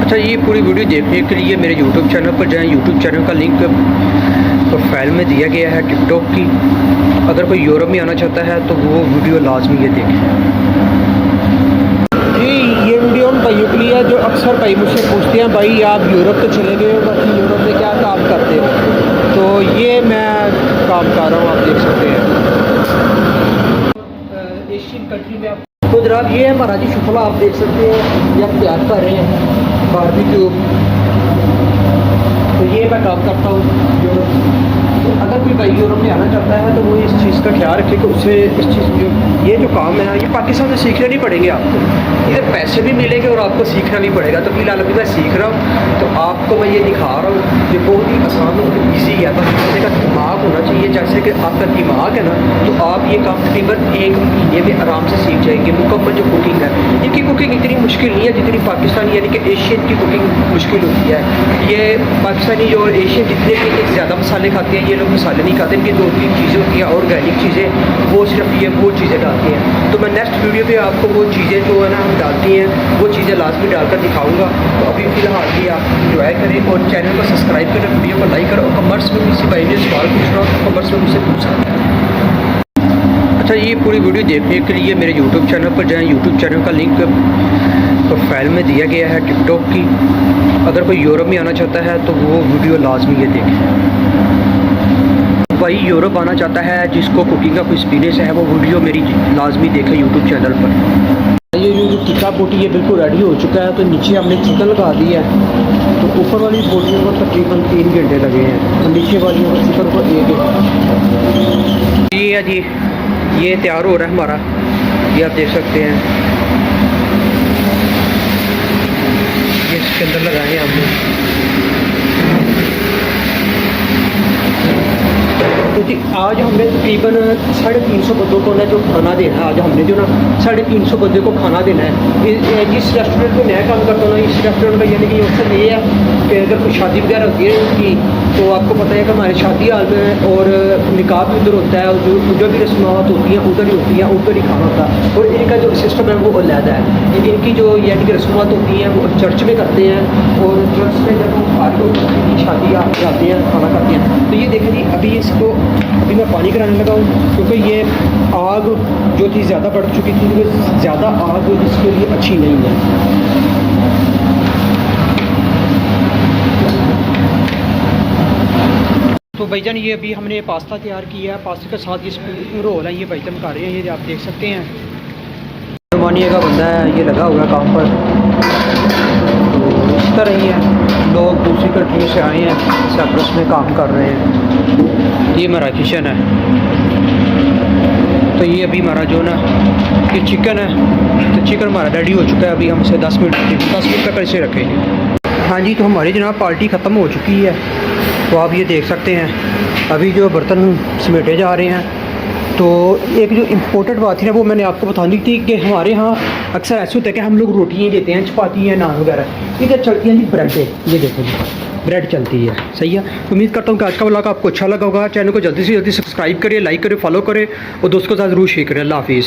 अच्छा, ये पूरी वीडियो देखने के लिए मेरे यूट्यूब चैनल पर जाएं। यूट्यूब चैनल का लिंक प्रोफाइल में दिया गया है टिकटॉक की। अगर कोई यूरोप में आना चाहता है तो वो वीडियो लाजमी ये देखें। जी, ये वीडियो उन भाइयों के लिए है जो अक्सर भाई मुझसे पूछते हैं, भाई आप यूरोप तो चले गए हो, बाकी यूरोप में क्या काम करते हो? तो ये मैं काम कर रहा हूँ, आप देख सकते हैं एशियन कंट्री में। आप तो जनाब ये है हमारा जी शुफला, आप देख सकते हैं ये आप तैयार कर रहे हैं बारबेक्यू। तो ये मैं काम करता हूँ यूरोप। तो अगर कोई भाई यूरोप में आना चाहता है तो वो इस चीज़ का ख्याल रखे कि उसे इस चीज़ ये जो काम है ये पाकिस्तान से सीखने नहीं पड़ेंगे आपको, इधर पैसे भी मिलेंगे और आपको सीखना भी पड़ेगा। तो फिलहाल अभी मैं सीख रहा हूँ, तो आपको मैं ये दिखा रहा हूँ। ये बहुत ही आसान और ईजी है, बस इससे का दिमाग होना चाहिए। जैसे कि आपका दिमाग है ना, तो आप ये काम तकरीबन 1 महीने में आराम से सीख जाएंगे। मुकम्मल जो कुकिंग है, इनकी कुकिंग इतनी मुश्किल नहीं है जितनी पाकिस्तानी यानी कि एशियन की कुकिंग मुश्किल होती है। ये पाकिस्तानी और एशियन जितने भी ज़्यादा मसाले खाते हैं, ये लोग मसाले नहीं खाते। इनकी 2-3 चीज़ें होती हैं ऑर्गेनिक चीज़ें, वो सिर्फ ये वो चीज़ें डालते हैं। तो मैं नेक्स्ट वीडियो पे आपको वो चीज़ें जो है ना हम डालती हैं वो चीज़ें लाजमी डालकर दिखाऊंगा। तो अभी फ़िलहाल ये आप इंजॉय करें और चैनल को सब्सक्राइब करें, वीडियो को लाइक करें। और कमर्स में किसी भाई ने सवाल पूछ रहा हो तो कमर्स में मुझसे पूछ सकते हैं। अच्छा, ये पूरी वीडियो देखने के लिए मेरे यूट्यूब चैनल पर जाएं। यूट्यूब चैनल का लिंक प्रोफाइल में दिया गया है टिकटॉक की। अगर कोई यूरोप में आना चाहता है तो वो वीडियो लाजमी ये देखें। भाई यूरोप आना चाहता है जिसको कुकिंग का कोई एक्सपीरियंस है वो वीडियो मेरी लाजमी देखें यूट्यूब चैनल पर। ये जो टिक्का बोटी ये बिल्कुल रेडी हो चुका है। तो नीचे हमने चिकन लगा दी है, तो ऊपर वाली बोटियों को तकरीबन 3 घंटे लगे हैं और नीचे वाली चिकन को 1 घंटा। जी है जी, ये तैयार हो रहा है हमारा, ये आप देख सकते हैं। ये इसके अंदर लगाए हैं हमने। तो जी आज हमने तकरीबन 350 बंदों को ना जो खाना देना है, आज हमने जो ना 350 बंदे को खाना देना है। जिस रेस्टोरेंट में मैं काम करता हूँ ना, इस रेस्टोरेंट का यानी कि ऑप्शन ये है कि अगर कोई शादी वगैरह होती है उनकी, तो आपको पता है कि हमारे शादी हाल में और निकाह भी उधर होता है, और जो भी रस्मात होती हैं उधर ही होती हैं, उधर ही खाना होता है। और इनका जो सिस्टम है वो अलग है। इनकी जो यानी कि रस्मात होती हैं वो चर्च में करते हैं, और चर्च में जब वो शादी जाते हैं खाना खाते हैं। तो ये देखें जी, अभी मैं पानी कराने लगा हूँ क्योंकि ये आग जो थी ज़्यादा बढ़ चुकी थी, क्योंकि ज़्यादा आग इसके लिए अच्छी नहीं है। तो भाईजान ये अभी हमने पास्ता तैयार किया है, पास्ता के साथ ये स्प्रिंग रोल है, ये भाईजान कर रहे हैं, ये आप देख सकते हैं। रोमानिया का बंदा है, ये लगा हुआ है काम पर। तो इस तरह ही है, लोग दूसरी कंट्री से आए हैं, साइप्रस में काम कर रहे हैं। ये हमारा किचन है। तो ये अभी हमारा जो ना ये चिकन है, तो चिकन हमारा रेडी हो चुका है। अभी हम इसे 10 मिनट तक ऐसे रखेंगे। हाँ जी, तो हमारी जनाब पार्टी ख़त्म हो चुकी है। तो आप ये देख सकते हैं अभी जो बर्तन समेटे जा रहे हैं। तो एक जो इम्पोर्टेंट बात थी ना वो मैंने आपको बतानी थी कि हमारे यहाँ अक्सर ऐसे होता है कि हम लोग रोटियाँ देते हैं, चपाती हैं, नान वगैरह। इधर चलती हैं जी ब्रेड, ये देखो जी ब्रेड चलती है। सही है, उम्मीद करता हूँ कि आज का व्लॉग आपको अच्छा लगा होगा। चैनल को जल्दी से जल्दी सब्सक्राइब करें, लाइक करें, फॉलो करें और दोस्तों के साथ ज़रूर शेयर करें। अल्लाह हाफिज़।